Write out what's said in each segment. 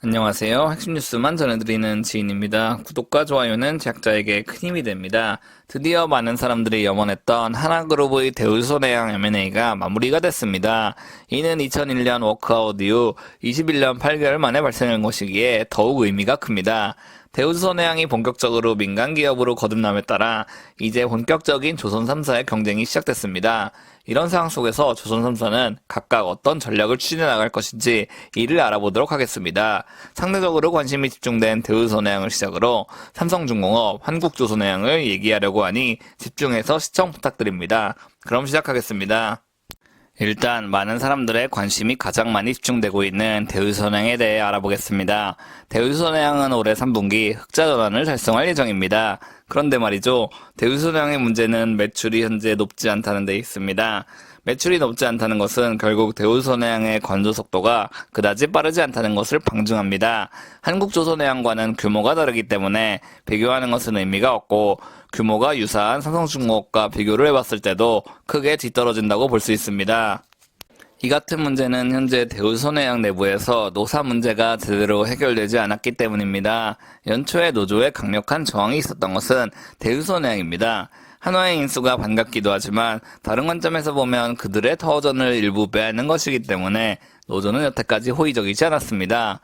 안녕하세요. 핵심 뉴스만 전해드리는 지인입니다. 구독과 좋아요는 제작자에게 큰 힘이 됩니다. 드디어 많은 사람들이 염원했던 하나그룹의 대우손해양 M&A가 마무리가 됐습니다. 이는 2001년 워크아웃 이후 21년 8개월 만에 발생한 것이기에 더욱 의미가 큽니다. 대우손해양이 본격적으로 민간기업으로 거듭남에 따라 이제 본격적인 조선 3사의 경쟁이 시작됐습니다. 이런 상황 속에서 조선 3사는 각각 어떤 전략을 추진해 나갈 것인지 이를 알아보도록 하겠습니다. 상대적으로 관심이 집중된 대우손해양을 시작으로 삼성중공업, 한국조선해양을 얘기하려고 하니 집중해서 시청 부탁드립니다. 그럼 시작하겠습니다. 일단 많은 사람들의 관심이 가장 많이 집중되고 있는 대우손해양에 대해 알아보겠습니다. 대우손해양은 올해 3분기 흑자 전환을 달성할 예정입니다. 그런데 말이죠. 대우손해양의 문제는 매출이 현재 높지 않다는 데 있습니다. 매출이 높지 않다는 것은 결국 대우손해양의 건조 속도가 그다지 빠르지 않다는 것을 방증합니다. 한국조선해양과는 규모가 다르기 때문에 비교하는 것은 의미가 없고 규모가 유사한 삼성중공업과 비교를 해봤을 때도 크게 뒤떨어진다고 볼 수 있습니다. 이 같은 문제는 현재 대우손해양 내부에서 노사 문제가 제대로 해결되지 않았기 때문입니다. 연초에 노조의 강력한 저항이 있었던 것은 대우손해양입니다. 한화의 인수가 반갑기도 하지만 다른 관점에서 보면 그들의 터전을 일부 빼앗는 것이기 때문에 노조는 여태까지 호의적이지 않았습니다.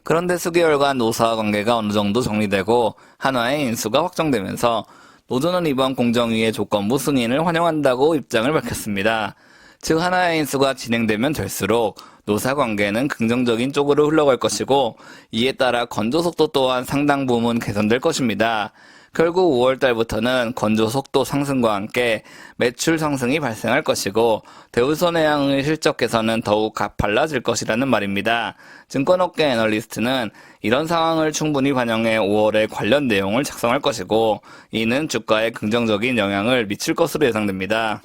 그런데 수개월간 노사와 관계가 어느 정도 정리되고 한화의 인수가 확정되면서 노조는 이번 공정위의 조건부 승인을 환영한다고 입장을 밝혔습니다. 즉 한화의 인수가 진행되면 될수록 노사 관계는 긍정적인 쪽으로 흘러갈 것이고 이에 따라 건조 속도 또한 상당 부분 개선될 것입니다. 결국 5월달부터는 건조 속도 상승과 함께 매출 상승이 발생할 것이고 대우손해양의 실적 개선은 더욱 가팔라질 것이라는 말입니다. 증권업계 애널리스트는 이런 상황을 충분히 반영해 5월에 관련 내용을 작성할 것이고 이는 주가에 긍정적인 영향을 미칠 것으로 예상됩니다.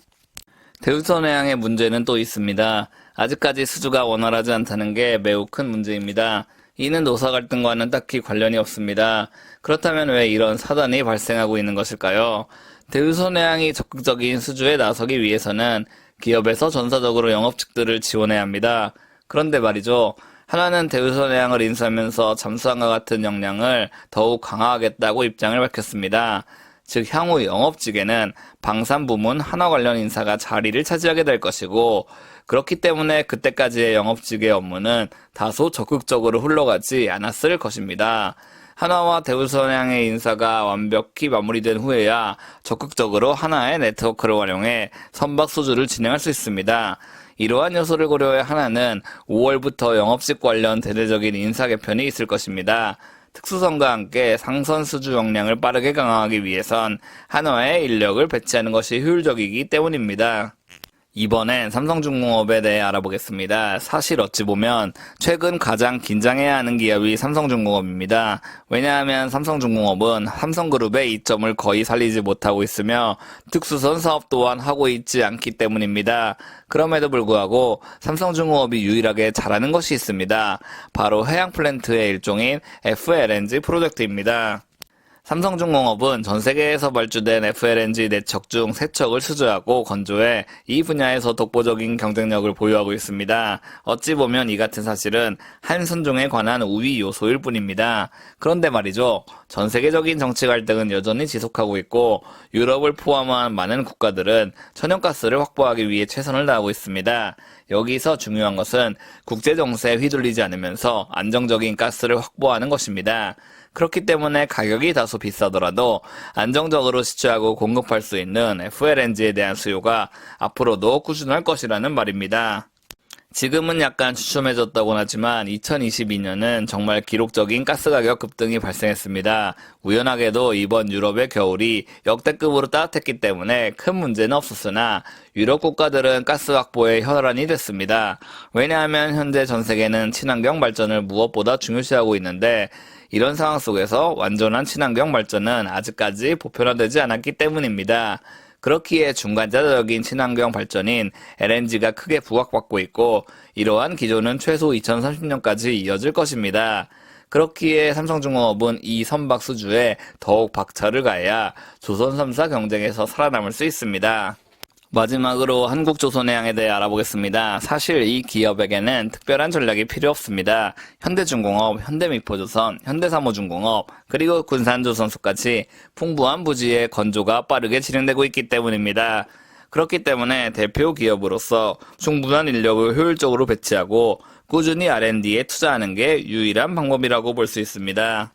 대우손해양의 문제는 또 있습니다. 아직까지 수주가 원활하지 않다는 게 매우 큰 문제입니다. 이는 노사 갈등과는 딱히 관련이 없습니다. 그렇다면 왜 이런 사단이 발생하고 있는 것일까요? 대우손해양이 적극적인 수주에 나서기 위해서는 기업에서 전사적으로 영업직들을 지원해야 합니다. 그런데 말이죠. 하나는 대우손해양을 인수하면서 잠수함과 같은 역량을 더욱 강화하겠다고 입장을 밝혔습니다. 즉 향후 영업직에는 방산부문 한화 관련 인사가 자리를 차지하게 될 것이고 그렇기 때문에 그때까지의 영업직의 업무는 다소 적극적으로 흘러가지 않았을 것입니다. 한화와 대우손해양의 인사가 완벽히 마무리된 후에야 적극적으로 한화의 네트워크를 활용해 선박 수주를 진행할 수 있습니다. 이러한 요소를 고려해 한화는 5월부터 영업직 관련 대대적인 인사 개편이 있을 것입니다. 특수성과 함께 상선 수주 역량을 빠르게 강화하기 위해선 한화의 인력을 배치하는 것이 효율적이기 때문입니다. 이번엔 삼성중공업에 대해 알아보겠습니다. 사실 어찌 보면 최근 가장 긴장해야 하는 기업이 삼성중공업입니다. 왜냐하면 삼성중공업은 삼성그룹의 이점을 거의 살리지 못하고 있으며 특수선 사업 또한 하고 있지 않기 때문입니다. 그럼에도 불구하고 삼성중공업이 유일하게 잘하는 것이 있습니다. 바로 해양 플랜트의 일종인 FLNG 프로젝트입니다. 삼성중공업은 전 세계에서 발주된 FLNG 4척 중 3척을 수주하고 건조해 이 분야에서 독보적인 경쟁력을 보유하고 있습니다. 어찌 보면 이 같은 사실은 한순종에 관한 우위 요소일 뿐입니다. 그런데 말이죠. 전 세계적인 정치 갈등은 여전히 지속하고 있고 유럽을 포함한 많은 국가들은 천연가스를 확보하기 위해 최선을 다하고 있습니다. 여기서 중요한 것은 국제정세에 휘둘리지 않으면서 안정적인 가스를 확보하는 것입니다. 그렇기 때문에 가격이 다소 비싸더라도 안정적으로 수출하고 공급할 수 있는 FLNG에 대한 수요가 앞으로도 꾸준할 것이라는 말입니다. 지금은 약간 주춤해졌다곤 하지만 2022년은 정말 기록적인 가스가격 급등이 발생했습니다. 우연하게도 이번 유럽의 겨울이 역대급으로 따뜻했기 때문에 큰 문제는 없었으나 유럽 국가들은 가스 확보에 혈안이 됐습니다. 왜냐하면 현재 전 세계는 친환경 발전을 무엇보다 중요시하고 있는데 이런 상황 속에서 완전한 친환경 발전은 아직까지 보편화되지 않았기 때문입니다. 그렇기에 중간자적인 친환경 발전인 LNG가 크게 부각받고 있고 이러한 기조는 최소 2030년까지 이어질 것입니다. 그렇기에 삼성중공업은 이 선박 수주에 더욱 박차를 가해야 조선 3사 경쟁에서 살아남을 수 있습니다. 마지막으로 한국조선해양에 대해 알아보겠습니다. 사실 이 기업에게는 특별한 전략이 필요 없습니다. 현대중공업, 현대미포조선, 현대사모중공업, 그리고 군산조선소까지 풍부한 부지의 건조가 빠르게 진행되고 있기 때문입니다. 그렇기 때문에 대표 기업으로서 충분한 인력을 효율적으로 배치하고 꾸준히 R&D에 투자하는 게 유일한 방법이라고 볼 수 있습니다.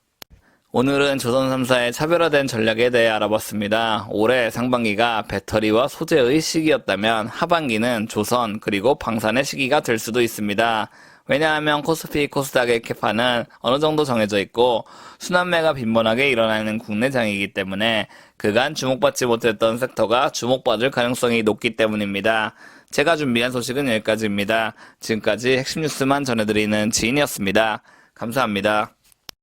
오늘은 조선 3사의 차별화된 전략에 대해 알아봤습니다. 올해 상반기가 배터리와 소재의 시기였다면 하반기는 조선 그리고 방산의 시기가 될 수도 있습니다. 왜냐하면 코스피, 코스닥의 캐파는 어느 정도 정해져 있고 순환매가 빈번하게 일어나는 국내장이기 때문에 그간 주목받지 못했던 섹터가 주목받을 가능성이 높기 때문입니다. 제가 준비한 소식은 여기까지입니다. 지금까지 핵심 뉴스만 전해드리는 지인이었습니다. 감사합니다.